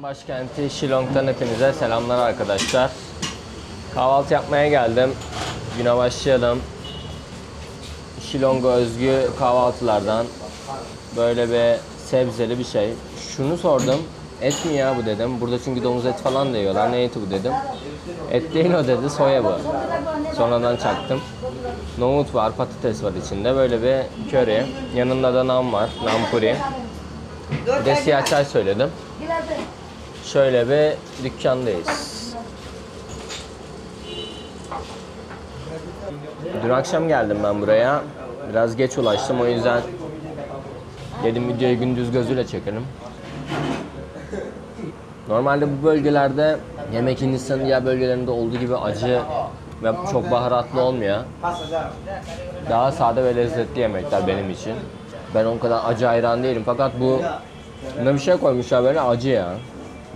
Hindistan başkenti Shillong'dan hepinize selamlar arkadaşlar. Kahvaltı yapmaya geldim. Güne başlayalım. Shillong'a özgü kahvaltılardan böyle bir sebzeli bir şey. Şunu sordum. Et mi ya bu dedim. Burada çünkü domuz eti falan da yiyorlar. Ne eti bu dedim. Et değil o dedi. Soya bu. Sonradan çaktım. Nohut var, patates var içinde. Böyle bir köri. Yanında da nam var. Nam puri. Bir de siyah çay söyledim. Şöyle bir dükkandayız. Dün akşam geldim ben buraya. Biraz geç ulaştım, o yüzden dedim videoyu gündüz gözüyle çekelim. Normalde bu bölgelerde yemek Hindistan'ın diğer bölgelerinde olduğu gibi acı ve çok baharatlı olmuyor. Daha sade ve lezzetli yemekler benim için. Ben o kadar acı hayran değilim, fakat bu buna bir şey koymuşlar, böyle acı ya.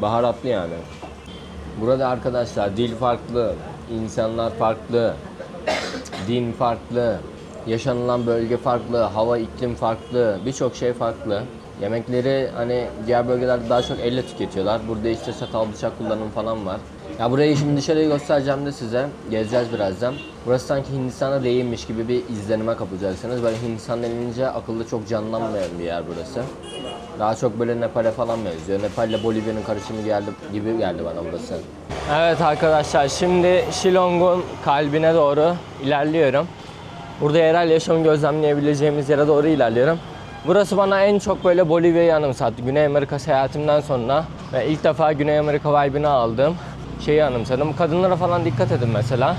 Baharatlı yani. Burada arkadaşlar dil farklı, insanlar farklı, din farklı, yaşanılan bölge farklı, hava, iklim farklı, birçok şey farklı. Yemekleri hani diğer bölgelerde daha çok elle tüketiyorlar. Burada işte çatal bıçak kullanımı falan var. Ya burayı şimdi dışarıyı göstereceğim de size. Gezeceğiz birazdan. Burası sanki Hindistan'da değilmiş gibi bir izlenime kapılacaksınız. Böyle Hindistan denilince akılda çok canlanmayan bir yer burası. Daha çok böyle Nepal'e falan benziyor. Nepal ile Bolivya'nın karışımı gibi geldi bana burası. Evet arkadaşlar, şimdi Shillong'un kalbine doğru ilerliyorum. Burada yerel yaşamı gözlemleyebileceğimiz yere doğru ilerliyorum. Burası bana en çok böyle Bolivya'yı anımsattı. Güney Amerika seyahatimden sonra ve ilk defa Güney Amerika vibe'ini aldığım şeyi anımsadım. Kadınlara falan dikkat edin mesela.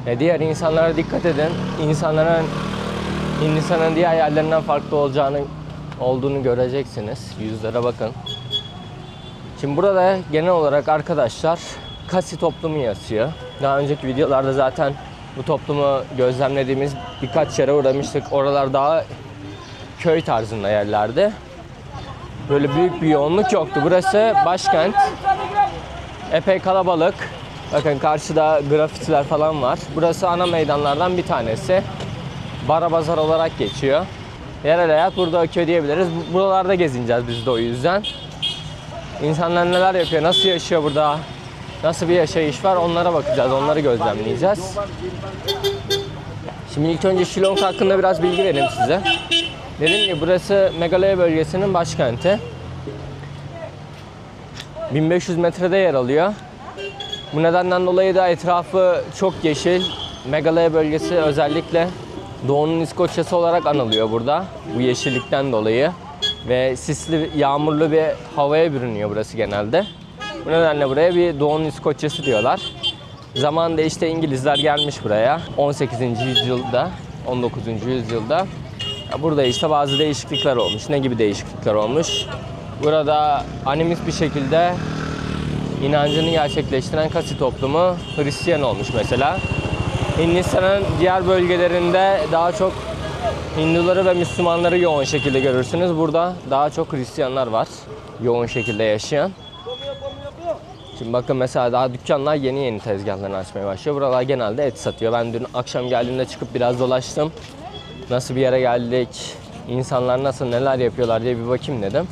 Ve diğer insanlara dikkat edin. İnsanların Hindistan'ın diğer yerlerinden farklı olduğunu göreceksiniz. Yüzlere bakın. Şimdi burada genel olarak arkadaşlar Kasi toplumu yaşıyor. Daha önceki videolarda zaten bu toplumu gözlemlediğimiz birkaç yere uğramıştık. Oralar daha köy tarzında yerlerdi. Böyle büyük bir yoğunluk yoktu. Burası başkent. Epey kalabalık. Bakın karşıda grafitiler falan var. Burası ana meydanlardan bir tanesi. Bara Bazar olarak geçiyor. Yerel hayat burada akıyor diyebiliriz. Buralarda gezineceğiz biz de o yüzden. İnsanlar neler yapıyor, nasıl yaşıyor burada, nasıl bir yaşayış var, onlara bakacağız, onları gözlemleyeceğiz. Şimdi ilk önce Shillong hakkında biraz bilgi vereyim size. Dediğim gibi burası Meghalaya bölgesinin başkenti. 1500 metrede yer alıyor. Bu nedenden dolayı da etrafı çok yeşil. Meghalaya bölgesi özellikle Doğu'nun İskoçya'sı olarak anılıyor burada. Bu yeşillikten dolayı. Ve sisli, yağmurlu bir havaya bürünüyor burası genelde. Bu nedenle buraya bir Doğu'nun İskoçya'sı diyorlar. Zamanında işte İngilizler gelmiş buraya 18. yüzyılda, 19. yüzyılda. Burada işte bazı değişiklikler olmuş. Ne gibi değişiklikler olmuş? Burada animist bir şekilde inancını gerçekleştiren Kasi toplumu Hristiyan olmuş mesela. Hindistan'ın diğer bölgelerinde daha çok Hinduları ve Müslümanları yoğun şekilde görürsünüz. Burada daha çok Hristiyanlar var yoğun şekilde yaşayan. Şimdi bakın mesela daha dükkanlar yeni tezgahlarını açmaya başlıyor. Buralar genelde et satıyor. Ben dün akşam geldiğimde çıkıp biraz dolaştım. Nasıl bir yere geldik, insanlar nasıl, neler yapıyorlar diye bir bakayım dedim.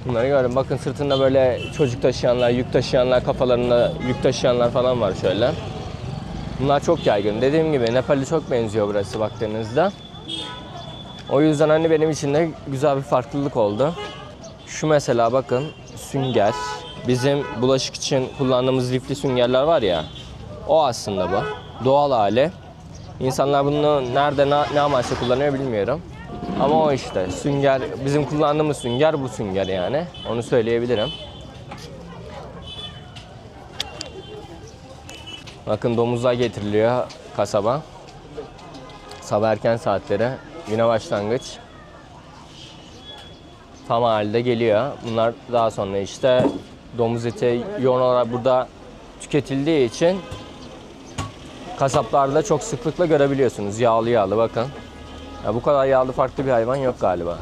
Bunları gördüm. Bakın sırtında böyle çocuk taşıyanlar, yük taşıyanlar, kafalarında yük taşıyanlar falan var şöyle. Bunlar çok yaygın. Dediğim gibi Nepal'e çok benziyor burası baktığınızda. O yüzden hani benim için de güzel bir farklılık oldu. Şu mesela bakın sünger. Bizim bulaşık için kullandığımız lifli süngerler var ya. O aslında bu. Doğal hali. İnsanlar bunu nerede ne amaçla kullanıyor bilmiyorum. Ama o işte sünger, bizim kullandığımız sünger bu sünger yani. Onu söyleyebilirim. Bakın domuzlar getiriliyor kasaba. Sabah erken saatleri, güne başlangıç. Tam halde geliyor. Bunlar daha sonra işte domuz eti yoğun olarak burada tüketildiği için kasaplarda çok sıklıkla görebiliyorsunuz. Yağlı bakın. Ya bu kadar yağlı farklı bir hayvan yok galiba.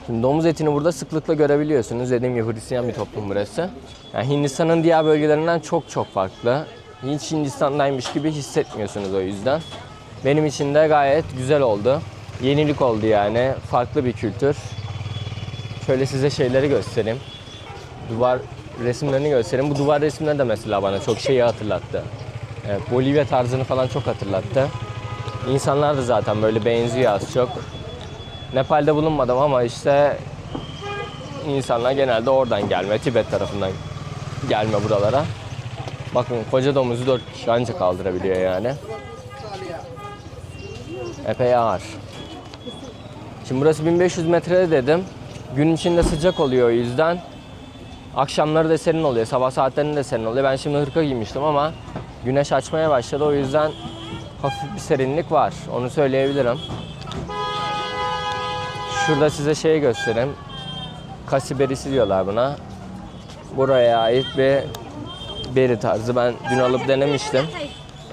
Şimdi domuz etini burada sıklıkla görebiliyorsunuz. Dediğim gibi Hristiyan bir toplum burası. Yani Hindistan'ın diğer bölgelerinden çok farklı. Hiç Hindistan'daymış gibi hissetmiyorsunuz o yüzden. Benim için de gayet güzel oldu. Yenilik oldu yani. Farklı bir kültür. Şöyle size şeyleri göstereyim. Duvar resimlerini göstereyim. Bu duvar resimleri de mesela bana çok şeyi hatırlattı. Evet, Bolivya tarzını falan çok hatırlattı. İnsanlar da zaten böyle benziyor az çok. Nepal'de bulunmadım ama işte insanlar genelde oradan gelme, Tibet tarafından gelme buralara. Bakın koca domuzu 4 kişi anca kaldırabiliyor yani. Epey ağır. Şimdi burası 1500 metrede dedim. Gün içinde sıcak oluyor o yüzden. Akşamları da serin oluyor. Sabah saatlerinde de serin oluyor. Ben şimdi hırka giymiştim ama güneş açmaya başladı. O yüzden hafif bir serinlik var. Onu söyleyebilirim. Şurada size şey göstereyim. Kasi berisi diyorlar buna. Buraya ait bir beri tarzı. Ben dün alıp denemiştim.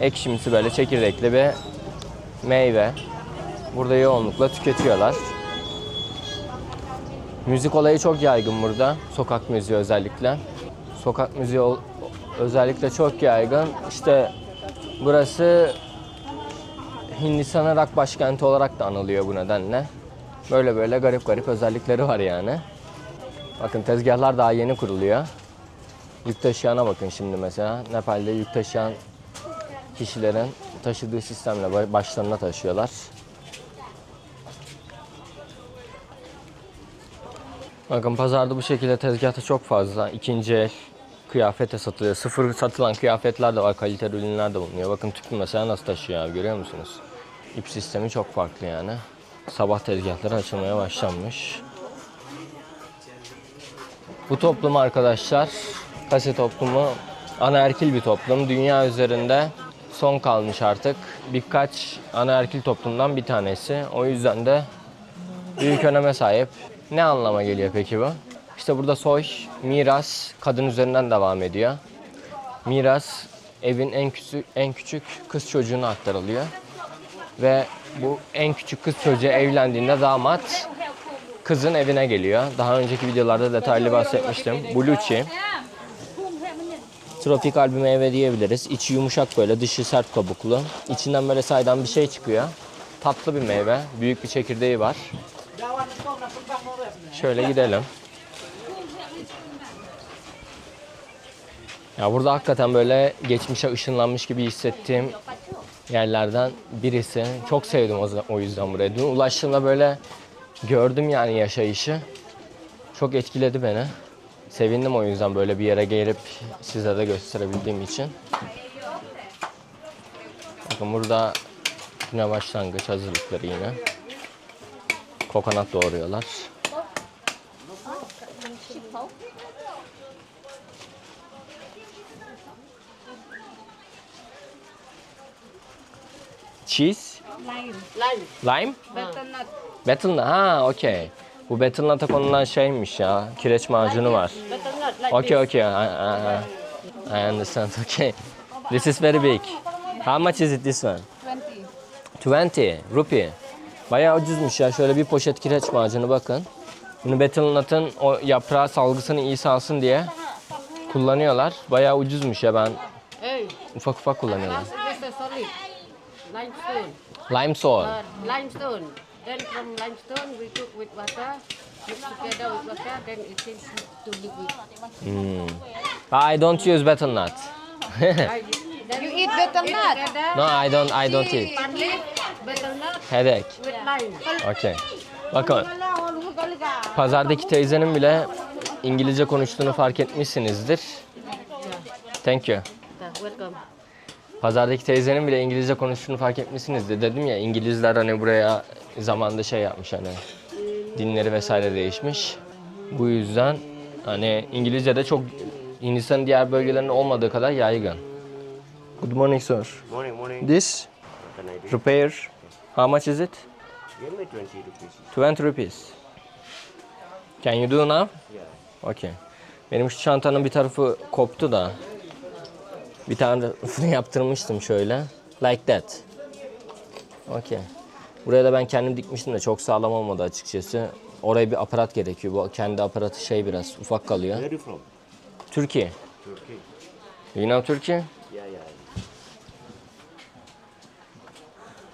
Ekşimsi böyle çekirdekli bir meyve. Burada yoğunlukla tüketiyorlar. Müzik olayı çok yaygın burada. Sokak müziği özellikle. Sokak müziği özellikle çok yaygın. İşte burası Hindistan'ın rock başkenti olarak da anılıyor bu nedenle. Böyle böyle garip garip özellikleri var yani. Bakın tezgahlar daha yeni kuruluyor. Yük taşıyana bakın şimdi mesela. Nepal'de yük taşıyan kişilerin taşıdığı sistemle başlarına taşıyorlar. Bakın pazarda bu şekilde tezgahta çok fazla ikinci el kıyafete satılıyor. Sıfır satılan kıyafetler de var, kaliteli ürünler de bulunuyor. Bakın tüpü mesela nasıl taşıyor abi, görüyor musunuz? İp sistemi çok farklı yani. Sabah tezgahları açılmaya başlanmış. Bu toplum arkadaşlar, Kasi toplumu anaerkil bir toplum. Dünya üzerinde son kalmış artık birkaç anaerkil toplumdan bir tanesi. O yüzden de büyük öneme sahip. Ne anlama geliyor peki bu? İşte burada soy, miras kadın üzerinden devam ediyor. Miras evin en küçük kız çocuğuna aktarılıyor. Ve bu en küçük kız çocuğu evlendiğinde damat kızın evine geliyor. Daha önceki videolarda detaylı bahsetmiştim. Bu Luchi. Tropikal bir meyve diyebiliriz. İçi yumuşak böyle, dışı sert kabuklu. İçinden böyle saydam bir şey çıkıyor. Tatlı bir meyve. Büyük bir çekirdeği var. Şöyle gidelim. Ya burada hakikaten böyle geçmişe ışınlanmış gibi hissettiğim yerlerden birisi. Çok sevdim o yüzden buraya. Dün ulaştığımda böyle gördüm yani yaşayışı. Çok etkiledi beni. Sevindim o yüzden böyle bir yere gelip size de gösterebildiğim için. Bakın burada güne başlangıç hazırlıkları yine. Kokonat doğruyorlar. Cheese? Lime. Butternut. Betelnut. Ha, okey. Bu betelnut'a konulan şeymiş ya. Kireç macunu var. Butternut like Okay, okay. I understand. Okay. This is very big. How much is it this one? 20. 20 rupee. Bayağı ucuzmuş ya. Şöyle bir poşet kireç macunu bakın. Bunu betelnut'ın o yaprağı salgısını iyi salsın diye kullanıyorlar. Bayağı ucuzmuş ya, ben Hey, ufak ufak kullanıyorlar. this is solid. Limestone. Lime soil. Limestone. Then from limestone we cook with water. Mix together with water. Then it changes to liquid. I don't use betelnut. Then you eat butternut. No, I don't eat. Pan leaf, butternut Headache. with lime. Okay. Bakın, pazardaki teyzenin bile İngilizce konuştuğunu fark etmişsinizdir. Thank you. Welcome. Pazardaki teyzenin bile İngilizce konuştuğunu fark etmişsinizdir. Dedim ya, İngilizler hani buraya zamanında şey yapmış, hani dinleri vesaire değişmiş. Bu yüzden hani İngilizce de çok Hindistan'ın diğer bölgelerinde olmadığı kadar yaygın. Good morning sir. Morning. This What can I do? repair, how much is it? Give me 20 rupees. 20 rupees. Can you do now? Yeah. Okay. Benim şu çantanın bir tarafı koptu da bir tarafını yaptırmıştım şöyle. Like that. Okay. Buraya da ben kendim dikmiştim de çok sağlam olmadı açıkçası. Oraya bir aparat gerekiyor. Bu kendi aparatı şey biraz ufak kalıyor. Where are you from? Türkiye. Turkey. You know Türkiye? Yeah.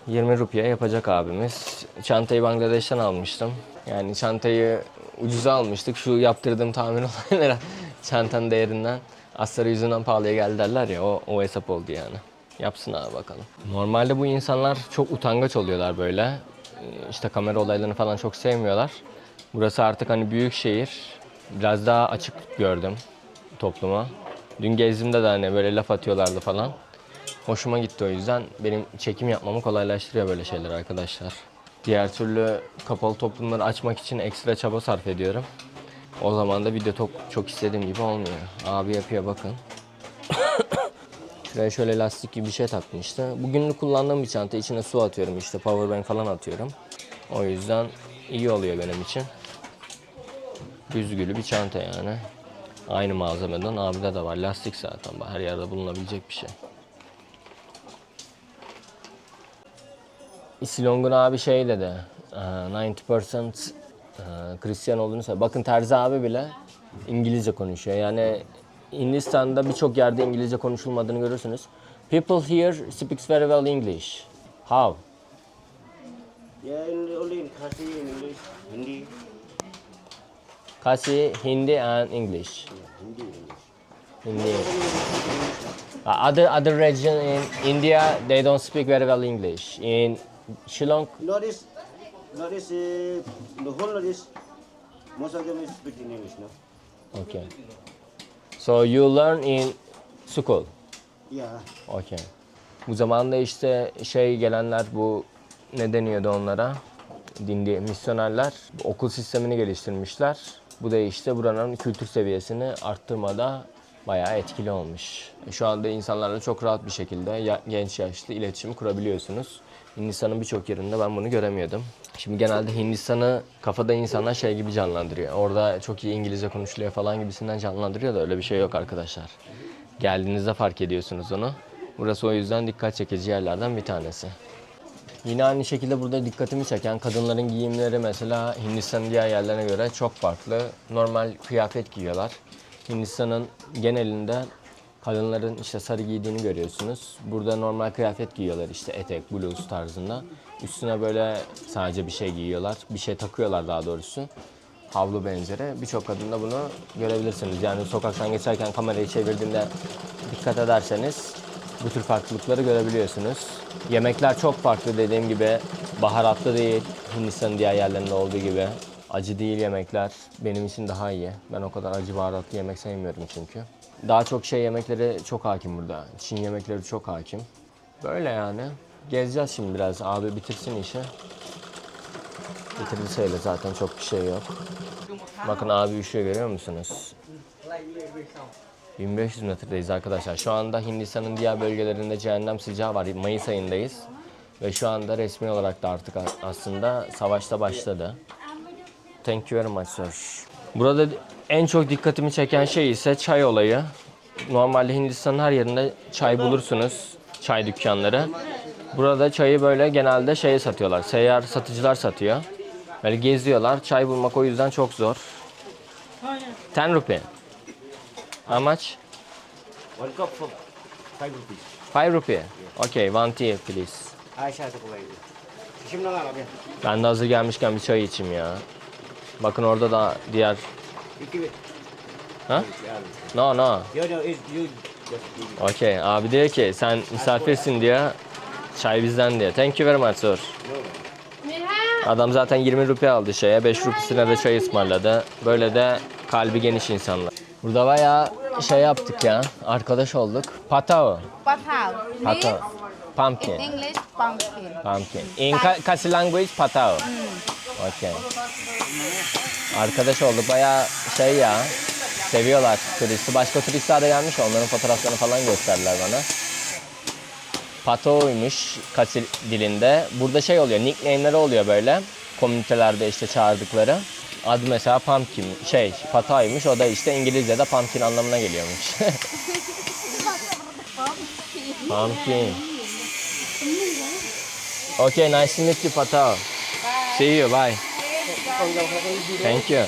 20 rupiye yapacak abimiz. Çantayı Bangladeş'ten almıştım. Yani çantayı ucuza almıştık. Şu yaptırdığım tamir olaylara çantanın değerinden astarı yüzünden pahalıya geldi derler ya, o hesap oldu yani. Yapsın abi bakalım. Normalde bu insanlar çok utangaç oluyorlar böyle. İşte kamera olaylarını falan çok sevmiyorlar. Burası artık hani büyük şehir. Biraz daha açık gördüm topluma. Dün gezdiğimde de hani böyle laf atıyorlardı falan. Hoşuma gitti o yüzden. Benim çekim yapmamı kolaylaştırıyor böyle şeyler arkadaşlar. Diğer türlü kapalı toplumları açmak için ekstra çaba sarf ediyorum. O zaman da video çok istediğim gibi olmuyor. Abi yapıyor bakın. Şuraya şöyle lastik gibi bir şey taktım işte. Bugünlük kullandığım bir çanta. İçine su atıyorum işte, powerbank falan atıyorum. O yüzden iyi oluyor benim için. Büzgülü bir çanta yani. Aynı malzemeden abide de var. Lastik zaten. Her yerde bulunabilecek bir şey. Silong'un abi şey dedi. 90% Hristiyan olduğunu söyledi. Bakın Terzi abi bile İngilizce konuşuyor. Yani Hindistan'da birçok yerde İngilizce konuşulmadığını görürsünüz. People here speaks very well English. How? Yeah, only in Khasi, in English, Hindi. Kasi, Hindi and English. Hindi, English. Hindi. Other region in India, they don't speak very well English. In Shillong, Northeast, the whole Northeast, most of them speak in English, no? okay. So you learn in school. Yeah. Okay. Bu zamanda işte gelenler, bu ne deniyordu onlara? Dindi misyonerler okul sistemini geliştirmişler. Bu da işte buranın kültür seviyesini arttırmada bayağı etkili olmuş. Şu anda insanlarla çok rahat bir şekilde genç yaşta iletişim kurabiliyorsunuz. Hindistan'ın birçok yerinde ben bunu göremiyordum. Şimdi genelde Hindistan'ı kafada insanlar gibi canlandırıyor. Orada çok iyi İngilizce konuşuluyor falan gibisinden canlandırıyor da öyle bir şey yok arkadaşlar. Geldiğinizde fark ediyorsunuz onu. Burası o yüzden dikkat çekici yerlerden bir tanesi. Yine aynı şekilde burada dikkatimi çeken kadınların giyimleri mesela Hindistan'ın diğer yerlerine göre çok farklı. Normal kıyafet giyiyorlar. Hindistan'ın genelinde kadınların işte sarı giydiğini görüyorsunuz. Burada normal kıyafet giyiyorlar, işte etek, bluz tarzında. Üstüne böyle sadece bir şey giyiyorlar. Bir şey takıyorlar daha doğrusu. Havlu benzeri. Birçok kadında bunu görebilirsiniz. Yani sokaktan geçerken kamerayı çevirdiğinde dikkat ederseniz bu tür farklılıkları görebiliyorsunuz. Yemekler çok farklı dediğim gibi. Baharatlı değil. Hindistan'ın diğer yerlerinde olduğu gibi. Acı değil yemekler. Benim için daha iyi. Ben o kadar acı baharatlı yemek sevmiyorum çünkü. Daha çok yemekleri çok hakim burada. Çin yemekleri çok hakim. Böyle yani. Gezeceğiz şimdi biraz. Abi bitirsin işi. Bitirdi sayılır, zaten çok bir şey yok. Bakın abi üşüyor, görüyor musunuz? 1500 metredeyiz arkadaşlar. Şu anda Hindistan'ın diğer bölgelerinde cehennem sıcağı var. Mayıs ayındayız. Ve şu anda resmi olarak da artık aslında savaşta başladı. Thank you very much sir. Burada en çok dikkatimi çeken şey ise çay olayı. Normalde Hindistan'ın her yerinde çay bulursunuz. Çay dükkanları. Burada çayı böyle genelde satıyorlar. Seyyar satıcılar satıyor. Böyle geziyorlar. Çay bulmak o yüzden çok zor. 10 rupiah. How much? One cup for 5 rupees. 5 rupiah. Okay, one tea please. Aisha to provide. Shimla nga abi. Ben de hazır gelmişken bir çay içeyim ya. Bakın orada da diğer... İki. Ha? No. Yo, you just Okay, abi diyor ki sen misafirsin diyor. Çay bizden diyor. Thank you very much sir. Adam zaten 20 rupiah aldı 5 rupisine de çay ısmarladı. Böyle de kalbi geniş insanlar. Burada bayağı yaptık ya. Arkadaş olduk. Patao. Patao. Patao. Pumpkin. In English, pumpkin. Pumpkin. In Kasi language patao. Okay. Arkadaş olduk. Bayağı ya. Seviyorlar turisti. Başka turistler de gelmiş. Onların fotoğraflarını falan gösterdiler bana. Patao'ymuş Kasi dilinde. Burada oluyor. Nickname'leri oluyor böyle. Komünitelerde işte çağırdıkları. Adı mesela pumpkin, Patay'mış. O da işte İngilizce'de pumpkin anlamına geliyormuş. Pumpkin. Okay, nice to meet you, Patao. See you, bye. Thank you.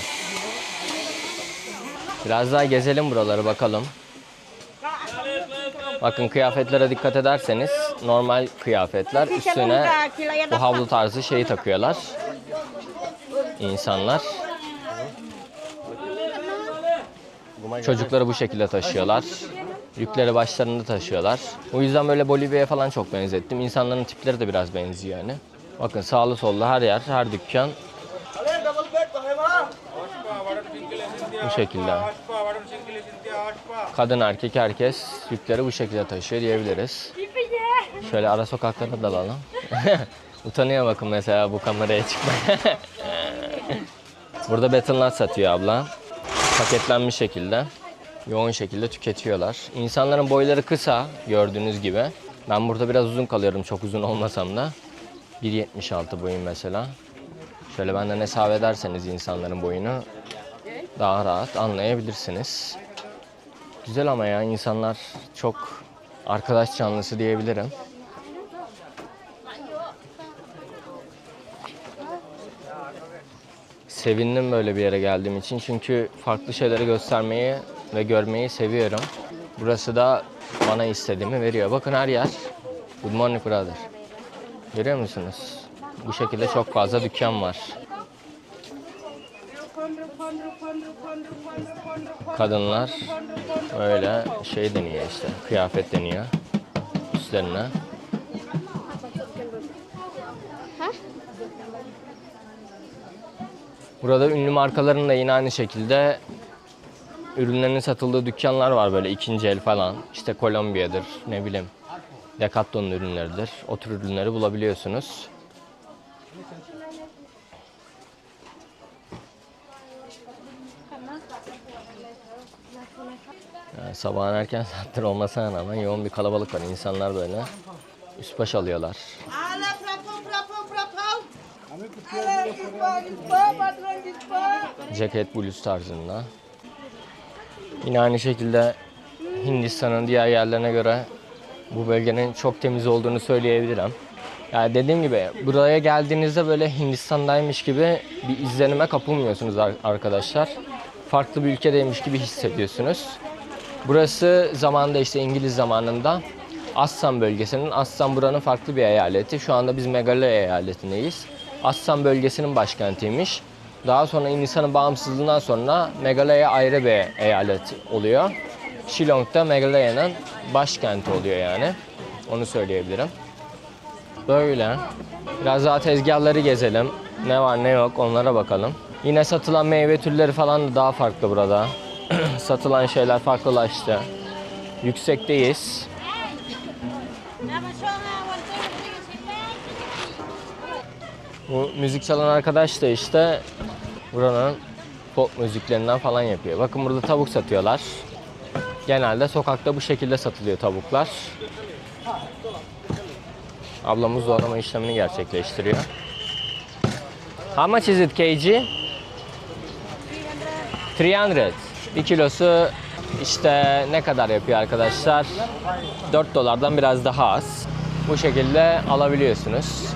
Biraz daha gezelim buraları bakalım. Bakın kıyafetlere dikkat ederseniz normal kıyafetler, üstüne bu havlu tarzı takıyorlar insanlar. Çocukları bu şekilde taşıyorlar. Yükleri başlarında taşıyorlar. O yüzden böyle Bolivya'ya falan çok benzettim. İnsanların tipleri de biraz benziyor yani. Bakın sağlı sollu her yer, her dükkan bu şekilde. Kadın erkek herkes yükleri bu şekilde taşıyor diyebiliriz. Şöyle ara sokaklara dalalım. Utanıyor bakın mesela bu kameraya çıkmaya. Burada betonlar satıyor abla. Paketlenmiş şekilde, yoğun şekilde tüketiyorlar. İnsanların boyları kısa gördüğünüz gibi. Ben burada biraz uzun kalıyorum, çok uzun olmasam da. 1.76 boyum mesela. Şöyle benden hesap ederseniz insanların boyunu daha rahat anlayabilirsiniz. Güzel ama ya, insanlar çok arkadaş canlısı diyebilirim. Sevindim böyle bir yere geldiğim için çünkü farklı şeyleri göstermeyi ve görmeyi seviyorum. Burası da bana istediğimi veriyor. Bakın her yer. Good morning brother. Görüyor musunuz? Bu şekilde çok fazla dükkan var. Kadınlar öyle şey deniyor işte, kıyafet deniyor üstlerine. Burada ünlü markaların da yine aynı şekilde ürünlerinin satıldığı dükkanlar var, böyle ikinci el falan. İşte Kolombiya'dır, ne bileyim, Decathlon'un ürünleridir. O tür ürünleri bulabiliyorsunuz. Yani sabahın erken saatler olmasına rağmen yoğun bir kalabalık var. İnsanlar böyle üst baş alıyorlar. Ceket bluz tarzında. Yine aynı şekilde Hindistan'ın diğer yerlerine göre bu bölgenin çok temiz olduğunu söyleyebilirim. Yani dediğim gibi buraya geldiğinizde böyle Hindistan'daymış gibi bir izlenime kapılmıyorsunuz arkadaşlar. Farklı bir ülkedeymiş gibi hissediyorsunuz. Burası zamanında işte İngiliz zamanında Assam bölgesinin, Assam buranın farklı bir eyaleti. Şu anda biz Meghalaya eyaletindeyiz. Assam bölgesinin başkentiymiş. Daha sonra Hindistan'ın bağımsızlığından sonra Meghalaya ayrı bir eyalet oluyor. Shillong da Meghalaya'nın başkenti oluyor yani. Onu söyleyebilirim. Böyle. Biraz daha tezgahları gezelim. Ne var ne yok onlara bakalım. Yine satılan meyve türleri falan da daha farklı burada. Satılan şeyler farklılaştı. Yüksekteyiz. Bu müzik çalan arkadaş da işte buranın pop müziklerinden falan yapıyor. Bakın burada tavuk satıyorlar. Genelde sokakta bu şekilde satılıyor tavuklar. Ablamız doğrama işlemini gerçekleştiriyor. How much is it kg? 300. 1 kilosu işte ne kadar yapıyor arkadaşlar? 4 dolardan biraz daha az. Bu şekilde alabiliyorsunuz.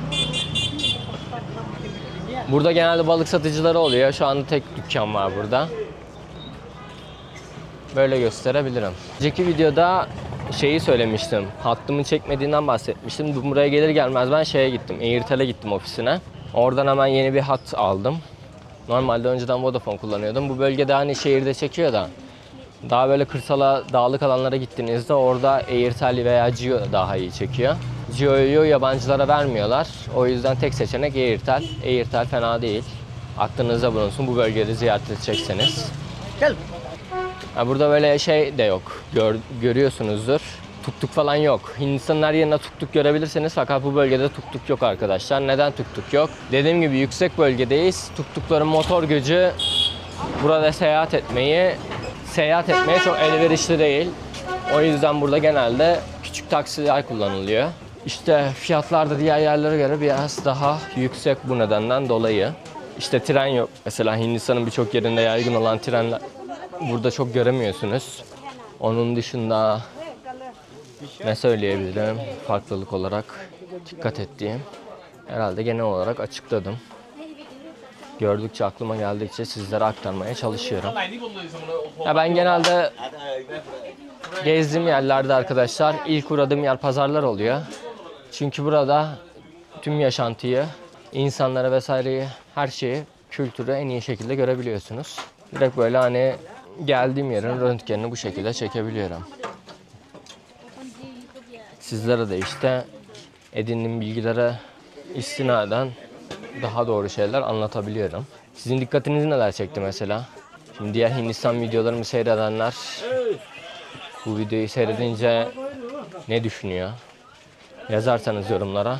Burada genelde balık satıcıları oluyor. Şu anda tek dükkan var burada. Böyle gösterebilirim. Önceki videoda şeyi söylemiştim. Hattımın çekmediğinden bahsetmiştim. Buraya gelir gelmez ben şeye gittim. Airtel'e gittim ofisine. Oradan hemen yeni bir hat aldım. Normalde önceden Vodafone kullanıyordum. Bu bölgede hani şehirde çekiyor da daha böyle kırsala, dağlık alanlara gittiğinizde orada Airtel veya Jio daha iyi çekiyor. Jio'yu yabancılara vermiyorlar. O yüzden tek seçenek Airtel. Airtel fena değil. Aklınızda bulunsun bu bölgede ziyaret edecekseniz. Gel. Burada böyle şey de yok. Görüyorsunuzdur. Tuk tuk falan yok. Hindistan'ın her yerine tuk tuk görebilirsiniz fakat bu bölgede tuk tuk yok arkadaşlar. Neden tuk tuk yok? Dediğim gibi yüksek bölgedeyiz. Tuk tukların motor gücü burada seyahat etmeye çok elverişli değil. O yüzden burada genelde küçük taksiler kullanılıyor. İşte fiyatlar da diğer yerlere göre biraz daha yüksek bu nedenden dolayı. İşte tren yok. Mesela Hindistan'ın birçok yerinde yaygın olan trenler burada çok göremiyorsunuz. Onun dışında ne söyleyebilirim farklılık olarak dikkat ettiğim? Herhalde genel olarak açıkladım. Gördükçe aklıma geldikçe sizlere aktarmaya çalışıyorum. Ya ben genelde gezdiğim yerlerde arkadaşlar ilk uğradığım yer pazarlar oluyor. Çünkü burada tüm yaşantıyı, insanları vesaireyi, her şeyi, kültürü en iyi şekilde görebiliyorsunuz. Direkt böyle hani geldiğim yerin röntgenini bu şekilde çekebiliyorum. Sizlere de işte edindiğim bilgilere istinaden daha doğru şeyler anlatabiliyorum. Sizin dikkatinizi neler çekti mesela? Şimdi diğer Hindistan videolarımı seyredenler bu videoyu seyredince ne düşünüyor? Yazarsanız yorumlara.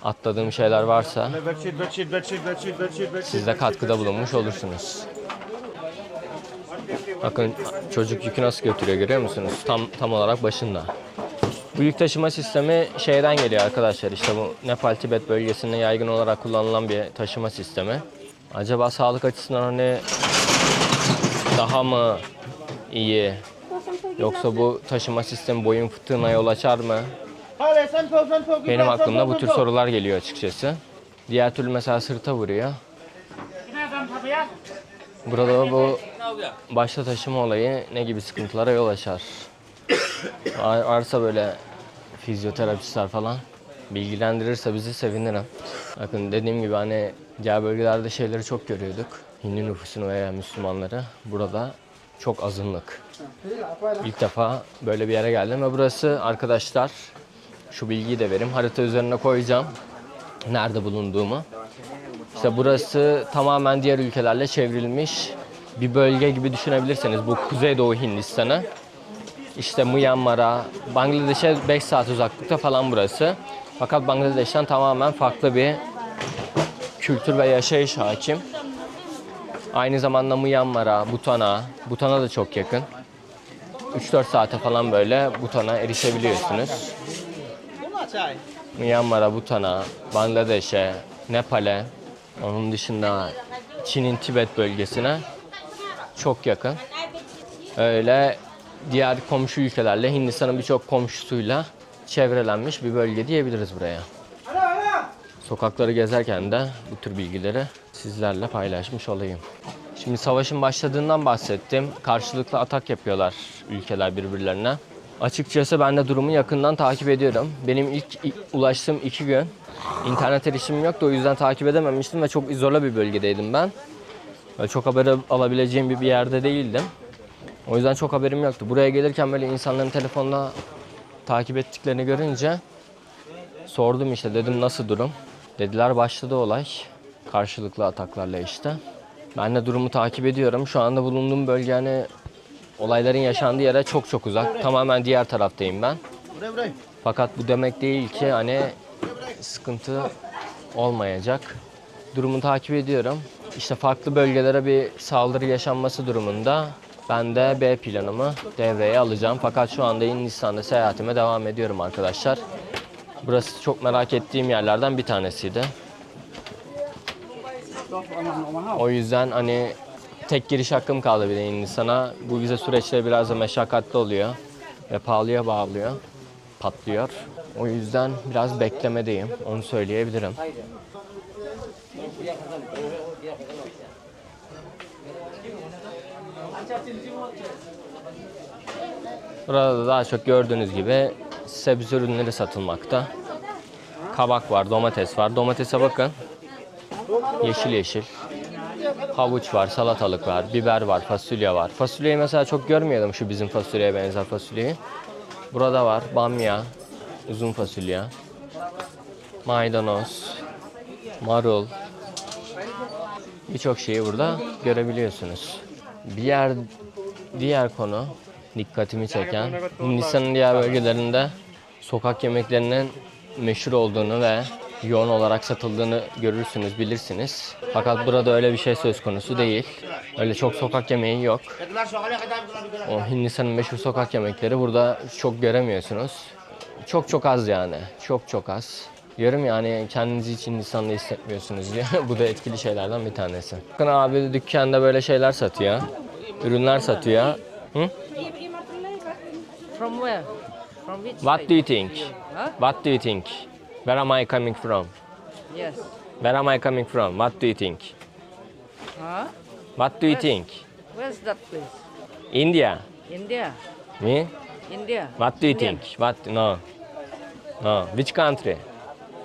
Atladığım şeyler varsa siz de katkıda bulunmuş olursunuz. Bakın çocuk yükü nasıl götürüyor, görüyor musunuz? Tam olarak başında. Bu yük taşıma sistemi şeyden geliyor arkadaşlar. İşte bu Nepal Tibet bölgesinde yaygın olarak kullanılan bir taşıma sistemi. Acaba sağlık açısından hani daha mı iyi? Yoksa bu taşıma sistemi boyun fıtığına yol açar mı? Benim aklımda bu tür sorular geliyor açıkçası. Diğer türlü mesela sırta vuruyor. Burada bu başta taşıma olayı ne gibi sıkıntılara yol açar? Varsa böyle fizyoterapistler falan bilgilendirirse bizi sevinirim. Bakın dediğim gibi hani diğer bölgelerde şeyleri çok görüyorduk. Hindu nüfusunu veya Müslümanları. Burada çok azınlık. İlk defa böyle bir yere geldim ve burası arkadaşlar, şu bilgiyi de vereyim. Harita üzerine koyacağım nerede bulunduğumu. İşte burası tamamen diğer ülkelerle çevrilmiş bir bölge gibi düşünebilirsiniz bu Kuzeydoğu Hindistan'ı. İşte Myanmar'a, Bangladeş'e 5 saat uzaklıkta falan burası. Fakat Bangladeş'ten tamamen farklı bir kültür ve yaşayış hakim. Aynı zamanda Myanmar'a, Bhutan'a da çok yakın. 3-4 saate falan böyle Bhutan'a erişebiliyorsunuz. Myanmar'a, Bhutan'a, Bangladeş'e, Nepal'e, onun dışında Çin'in Tibet bölgesine çok yakın. Öyle diğer komşu ülkelerle Hindistan'ın birçok komşusuyla çevrelenmiş bir bölge diyebiliriz buraya. Sokakları gezerken de bu tür bilgileri sizlerle paylaşmış olayım. Şimdi savaşın başladığından bahsettim. Karşılıklı atak yapıyorlar ülkeler birbirlerine. Açıkçası ben de durumu yakından takip ediyorum. Benim ilk ulaştığım 2 gün internet erişimim yoktu. O yüzden takip edememiştim ve çok izole bir bölgedeydim ben. Böyle çok haber alabileceğim bir yerde değildim. O yüzden çok haberim yoktu. Buraya gelirken böyle insanların telefonla takip ettiklerini görünce sordum, işte dedim nasıl durum? Dediler başladı olay. Karşılıklı ataklarla işte. Ben de durumu takip ediyorum. Şu anda bulunduğum bölge hani olayların yaşandığı yere çok uzak. Tamamen diğer taraftayım ben. Fakat bu demek değil ki hani sıkıntı olmayacak. Durumu takip ediyorum. İşte farklı bölgelere bir saldırı yaşanması durumunda ben de B planımı devreye alacağım. Fakat şu anda Hindistan'da seyahatime devam ediyorum arkadaşlar. Burası çok merak ettiğim yerlerden bir tanesiydi. O yüzden hani tek giriş hakkım kaldı bir de Hindistan'a. Bu vize süreçleri biraz da meşakkatli oluyor ve pahalıya patlıyor. O yüzden biraz beklemedeyim, onu söyleyebilirim. Burada da daha çok gördüğünüz gibi sebze ürünleri satılmakta. Kabak var, domates var. Domatese bakın. Yeşil. Havuç var, salatalık var, biber var, fasulye var. Fasulyeyi mesela çok görmüyordum, şu bizim fasulyeye benzer fasulyeyi. Burada var bamya, uzun fasulye, maydanoz, marul. Birçok şeyi burada görebiliyorsunuz. Diğer konu dikkatimi çeken, Hindistan'ın diğer bölgelerinde sokak yemeklerinin meşhur olduğunu ve yoğun olarak satıldığını görürsünüz, bilirsiniz. Fakat burada öyle bir şey söz konusu değil. Öyle çok sokak yemeği yok. O Hindistan'ın meşhur sokak yemekleri burada çok göremiyorsunuz. Çok az yani. Çok az. Diyorum yani kendinizi hiç Hindistan'da hissetmiyorsunuz diye. Bu da etkili şeylerden bir tanesi. Bakın abi dükkanda böyle şeyler satıyor. Ürünler satıyor. Hı? From where? From which What do you think? Huh? What do you think? Where am I coming from? Yes. Where am I coming from? What do you think? Huh? What do you think? Where's that place? India. India. Me? India. What do you Indian. think? What? No. No. Which country?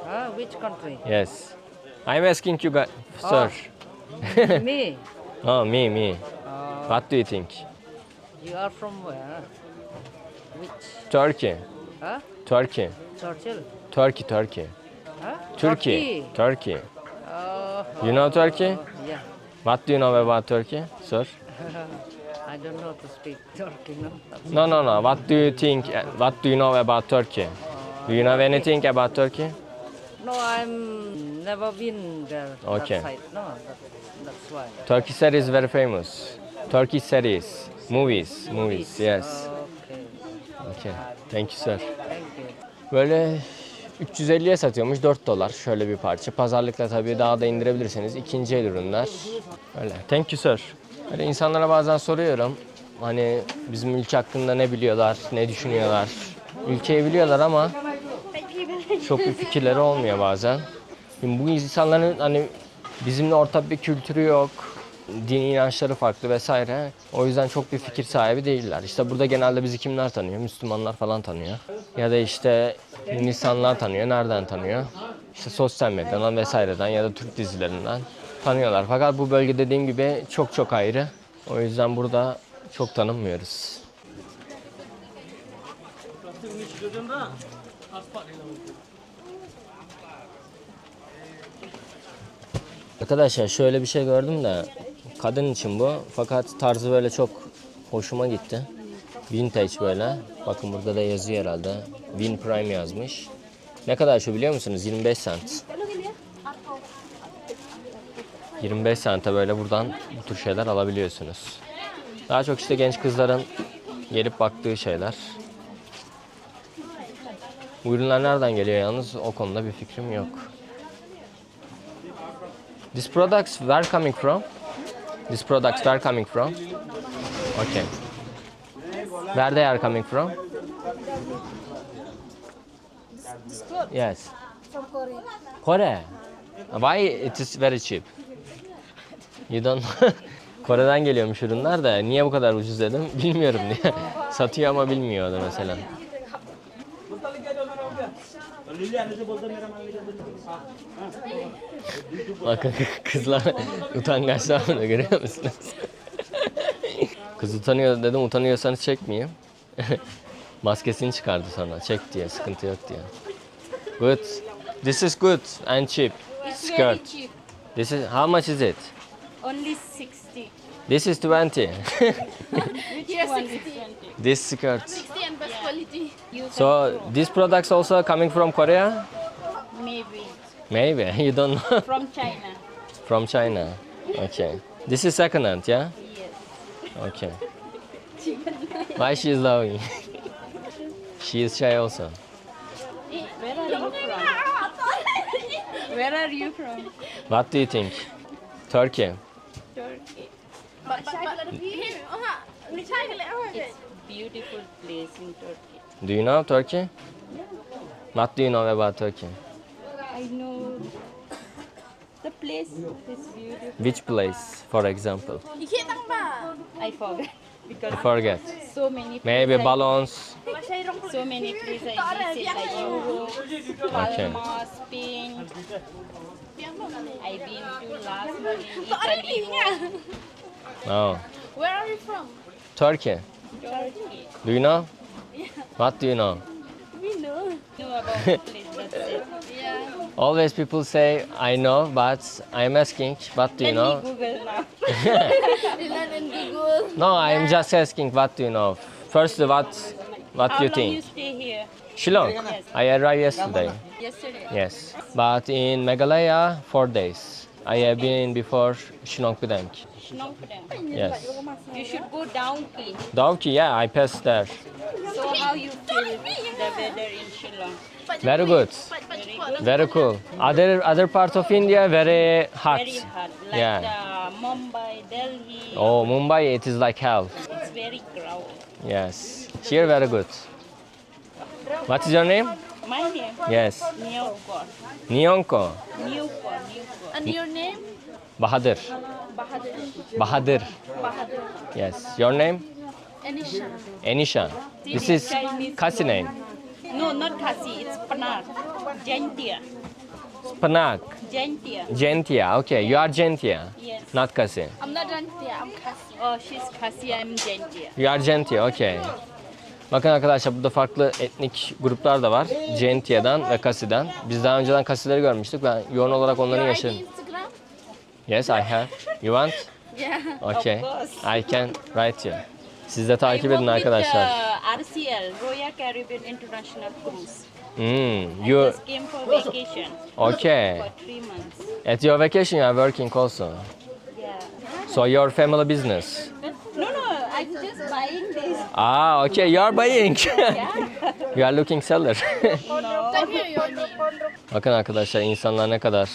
Huh? Which country? Yes. I'm asking you guys, sir. Me. No, me. What do you think? You are from where? Which? Turkey. Huh? Turkey. Churchill? Turkey. Huh? Turkey. Turkey. Oh, You know Turkey? yeah. What do you know about Turkey, sir? I don't know to speak Turkey, no? No. What do you think? What do you know about Turkey? Do you know anything about Turkey? No, I'm never been there. Okay. That side. No, that's why. Turkey series is very famous. Turkey series, movies. Yes. Okay. Okay. Thank you, sir. Thank you. Böyle 350'ye satıyormuş, 4 dolar şöyle bir parça. Pazarlıkla tabii daha da indirebilirseniz ikinci el ürünler. Öyle. Thank you sir. Böyle insanlara bazen soruyorum. Hani bizim ülke hakkında ne biliyorlar, ne düşünüyorlar. Ülkeyi biliyorlar ama çok bir fikirleri olmuyor bazen. Şimdi bu insanların hani bizimle ortak bir kültürü yok. Dini inançları farklı vesaire. O yüzden çok bir fikir sahibi değiller. İşte burada genelde bizi kimler tanıyor? Müslümanlar falan tanıyor. Ya da işte Hindistanlılar tanıyor. Nereden tanıyor? İşte sosyal medyadan vesaireden ya da Türk dizilerinden tanıyorlar. Fakat bu bölge dediğim gibi çok ayrı. O yüzden burada çok tanınmıyoruz. Arkadaşlar şöyle bir şey gördüm de kadın için bu fakat tarzı böyle çok hoşuma gitti. Vintage böyle. Bakın burada da yazıyor herhalde. Win Prime yazmış. Ne kadar şu biliyor musunuz? 25 cent. 25 cent'e böyle buradan bu tür şeyler alabiliyorsunuz. Daha çok işte genç kızların gelip baktığı şeyler. Bu ürünler nereden geliyor yalnız o konuda bir fikrim yok. These products where coming from? These products where coming from? Okay. Where they are coming from? Yes. From Korea. Kore. Why it is very cheap? You don't Kore'den geliyormuş ürünler de niye bu kadar ucuz dedim bilmiyorum diye. Satıyor ama bilmiyor da mesela. Bakın kızlar utangaçlar bunu görüyor musunuz? Kız utanıyor dedim, utanıyorsanız çekmeyeyim. Maskesini çıkardı sonra, çek diye, sıkıntı yok diye. Good. This is good and cheap. It's very Skirt. cheap. This is how much is it? Only 60. This is 20. Here 60. This skirt. 60 and best quality. You So these products also coming from Korea? maybe Maybe you don't know. from China. From China. Okay. This is second hand, yeah? Yes. Okay. Why she is laughing? She is shy also. Where are you from? Where are you from? What do you think? Turkey. Turkey. It's beautiful place in Turkey. Do you know Turkey? What do you know about Turkey? I know the place is beautiful. Which place, for example? I forgot I because forget. so many Maybe places balloons. so many places I visit like Europe, Okay. Palma, Spain. I've been to last one in Italy, Oh. Where are you from? Turkey. Turkey. Do you know? What do you know? We know. Know about the place, that's it. Yeah. Always people say I know, but I'm asking, what do you Let know? me Google now. Learn in Google. No, I'm just asking, what do you know? First, what How do you long think? you stay here? Shillong. Yes. I arrived yesterday. Yesterday. Yes, but in Meghalaya 4 days. I have been before Shillong Pudeng. Phnom Penh. Yes. You should go down King. Dawki, yeah, I passed there. So how you feel the weather in Shillong? Very good. Very good. Very cool. Other parts of India very hot. Very hot. Like Yeah. the Mumbai, Delhi. Oh, Mumbai, it is like hell. It's very crowded. Yes. Here very good. What is your name? My name? Yes. Nyokor. Nyonko. Nyokor. And your name? Bahadur. Bahadur. Bahadur. Bahadur. Yes. Your name? Anisha. Anisha. This is Chinese Kasi name. No, not Kasi. It's Panar. Jaintia. Spanak. Gentia. Gentia. Okay, you are Gentia. Yes. Not Kasi. I'm not Gentia, I'm Cassie. Oh, she's Cassie, I'm Gentia. You are Gentia. Okay. Bakın arkadaşlar burada farklı etnik gruplar da var. Gentia'dan ve Kasi'den. Biz daha önceden Kasi'leri görmüştük. Ben yoğun olarak onların yaşadım. Instagram? Yes, I have. You want? Yeah. Okay. Of course. I can write you. Siz de takip edin arkadaşlar. RCL, Royal Caribbean International Cruise. You Just came for vacation okay? for 3 months. At your vacation, you are working also. Yeah. So your family business. No, I'm just buying this. Ah, okay. You are buying. Yeah. You are looking seller. No. Bakın arkadaşlar insanlar ne kadar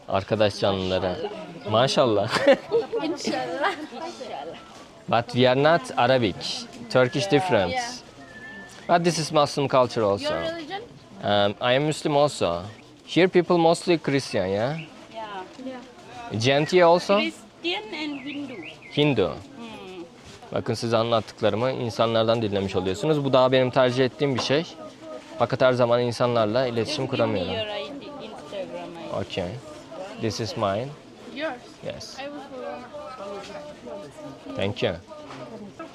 arkadaş canlıları. Maşallah. Inshallah. But we are not Arabic. Turkish different. But this is Muslim culture also. Your religion? I am Muslim also. Here people mostly Christian, yeah? Yeah. Gentia also? Christian and Hindu. Hindu. Bakın size anlattıklarımı insanlardan dinlemiş oluyorsunuz. Bu daha benim tercih ettiğim bir şey. Fakat her zaman insanlarla iletişim Give me kuramıyorum. your ID, Instagram ID. Okay. This is mine. Yours? Yes. I will follow. Thank you.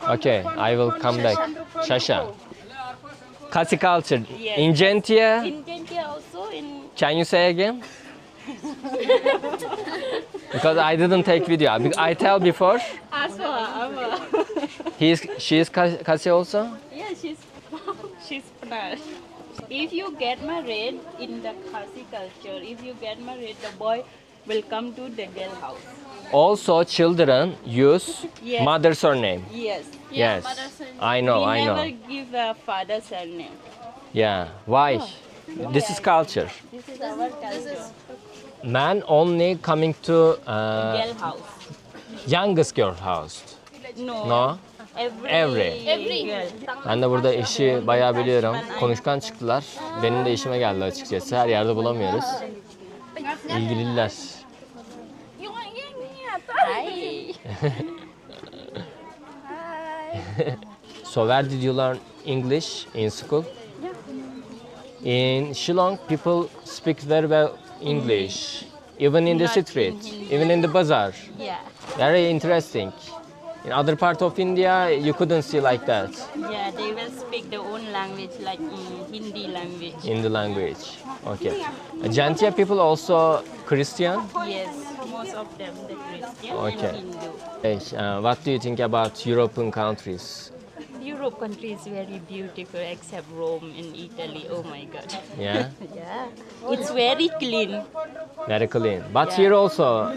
Okay, I will come back. Shasha. Kasi culture. Yes. In Gentia, In Gentia also in... can you say again? Because I didn't take video. I tell before. Aswa. She is Kasi also? Yeah, she's Spanish. If you get married in the Khasi culture, if you get married, the boy will come to the girl house. Also, children use Yes. mother surname. Yes. Yes, I know, we I know. never give a father's surname. Yeah, why? This is culture. This is our culture. Man only coming to Girl house. youngest girl house. No. No? Every girl. Ben de burada eşi bayağı biliyorum. Konuşkan çıktılar. Benim de işime geldi açıkçası. Her yerde bulamıyoruz. İlgililer. Hi. So where did you learn English in school? In Shillong, people speak very well English. Even in the Not in street, Hindi. even in the bazaar. Yeah. Very interesting. In other part of India, you couldn't see like that Yeah, they will speak their own language like Hindi language. in the language. Okay. Gentia people also Christian. Yes, most of them the Christian Okay. and Hindu. Hey, what do you think about European countries? Europe country is very beautiful except Rome and Italy. Oh my God. Yeah, Yeah. It's very clean. very clean. But Yeah. here also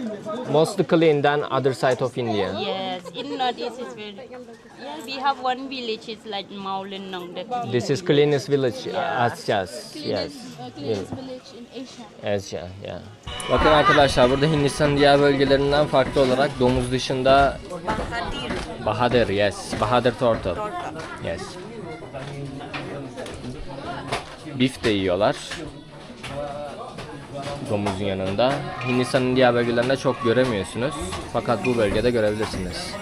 mostly clean than other side of India. Yes, in Northeast is very. Yeah, we have one village. It's like Maulen Nong. The clean This is village. cleanest village as yes. Yes. Cleanest village in Asia. Asia, yeah. Bakın arkadaşlar burada Hindistan'ın diğer bölgelerinden farklı olarak domuz dışında Bahadır, yes. Bahadır turtle. Yes. Beef de yiyorlar. Domuzun yanında. Hindistan'ın diğer bölgelerinde çok göremiyorsunuz. Fakat bu bölgede görebilirsiniz.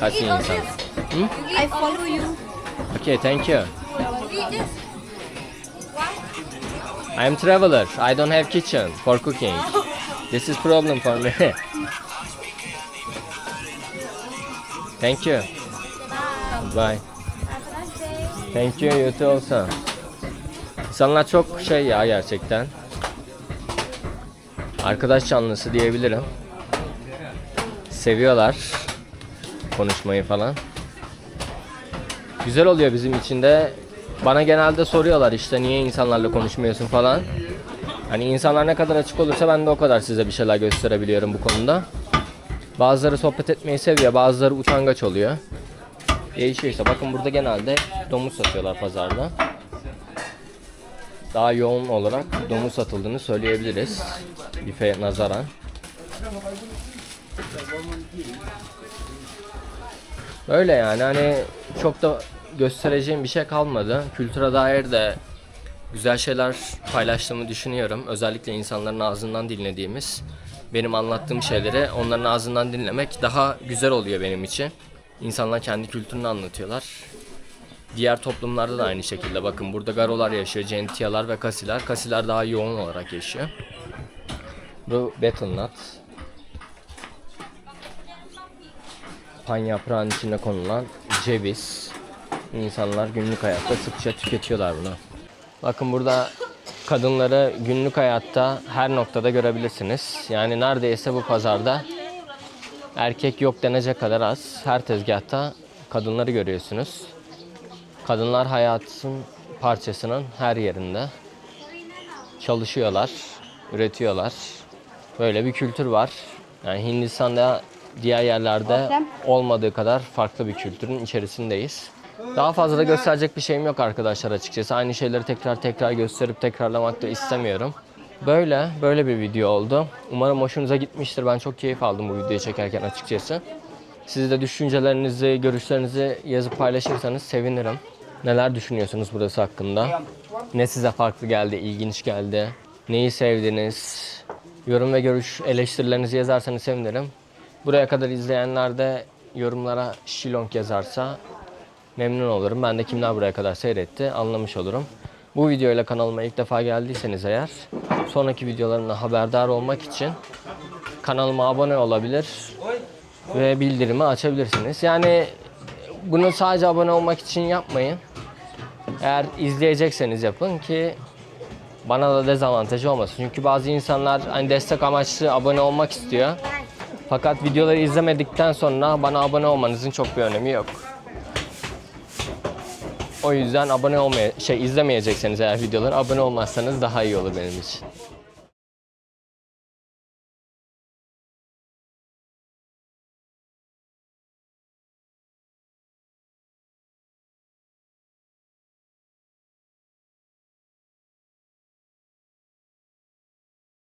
Kaç insan. I follow you. Okay, thank you. I am traveler. I don't have kitchen for cooking. This is problem for me. Thank you. Bye. Thank you. You too also. İnsanlar çok şey ya gerçekten. Arkadaş canlısı diyebilirim. Seviyorlar konuşmayı falan. Güzel oluyor bizim için de. Bana genelde soruyorlar işte niye insanlarla konuşmuyorsun falan. Hani insanlar ne kadar açık olursa ben de o kadar size bir şeyler gösterebiliyorum bu konuda. Bazıları sohbet etmeyi seviyor, bazıları utangaç oluyor. Değişiyor işte. Bakın burada genelde domuz satıyorlar pazarda. Daha yoğun olarak domuz satıldığını söyleyebiliriz. Bife nazaran. Öyle yani hani çok da göstereceğim bir şey kalmadı. Kültüre dair de güzel şeyler paylaştığımı düşünüyorum. Özellikle insanların ağzından dinlediğimiz, benim anlattığım şeyleri onların ağzından dinlemek daha güzel oluyor benim için. İnsanlar kendi kültürünü anlatıyorlar. Diğer toplumlarda da aynı şekilde. Bakın burada Garolar yaşıyor, Gentiyalar ve Kasiler. Kasiler daha yoğun olarak yaşıyor. Bu betelnut. Pan yaprağının içine konulan ceviz. İnsanlar günlük hayatta sıkça tüketiyorlar bunu. Bakın burada kadınları günlük hayatta her noktada görebilirsiniz. Yani neredeyse bu pazarda erkek yok denecek kadar az. Her tezgahta kadınları görüyorsunuz. Kadınlar hayatın parçasının her yerinde çalışıyorlar, üretiyorlar. Böyle bir kültür var. Yani Hindistan'da diğer yerlerde olmadığı kadar farklı bir kültürün içerisindeyiz. Daha fazla da gösterecek bir şeyim yok arkadaşlar açıkçası. Aynı şeyleri tekrar gösterip tekrarlamak da istemiyorum. Böyle bir video oldu. Umarım hoşunuza gitmiştir. Ben çok keyif aldım bu videoyu çekerken açıkçası. Siz de düşüncelerinizi, görüşlerinizi yazıp paylaşırsanız sevinirim. Neler düşünüyorsunuz burası hakkında? Ne size farklı geldi, ilginç geldi? Neyi sevdiniz? Yorum ve görüş eleştirilerinizi yazarsanız sevinirim. Buraya kadar izleyenler de yorumlara Shillong yazarsa memnun olurum. Ben de kimler buraya kadar seyretti anlamış olurum. Bu videoyla kanalıma ilk defa geldiyseniz eğer, sonraki videolarımdan haberdar olmak için kanalıma abone olabilir ve bildirimi açabilirsiniz. Yani bunu sadece abone olmak için yapmayın. Eğer izleyecekseniz yapın ki bana da dezavantajı olmasın. Çünkü bazı insanlar hani destek amaçlı abone olmak istiyor. Fakat videoları izlemedikten sonra bana abone olmanızın çok bir önemi yok. O yüzden izlemeyecekseniz eğer videoları abone olmazsanız daha iyi olur benim için.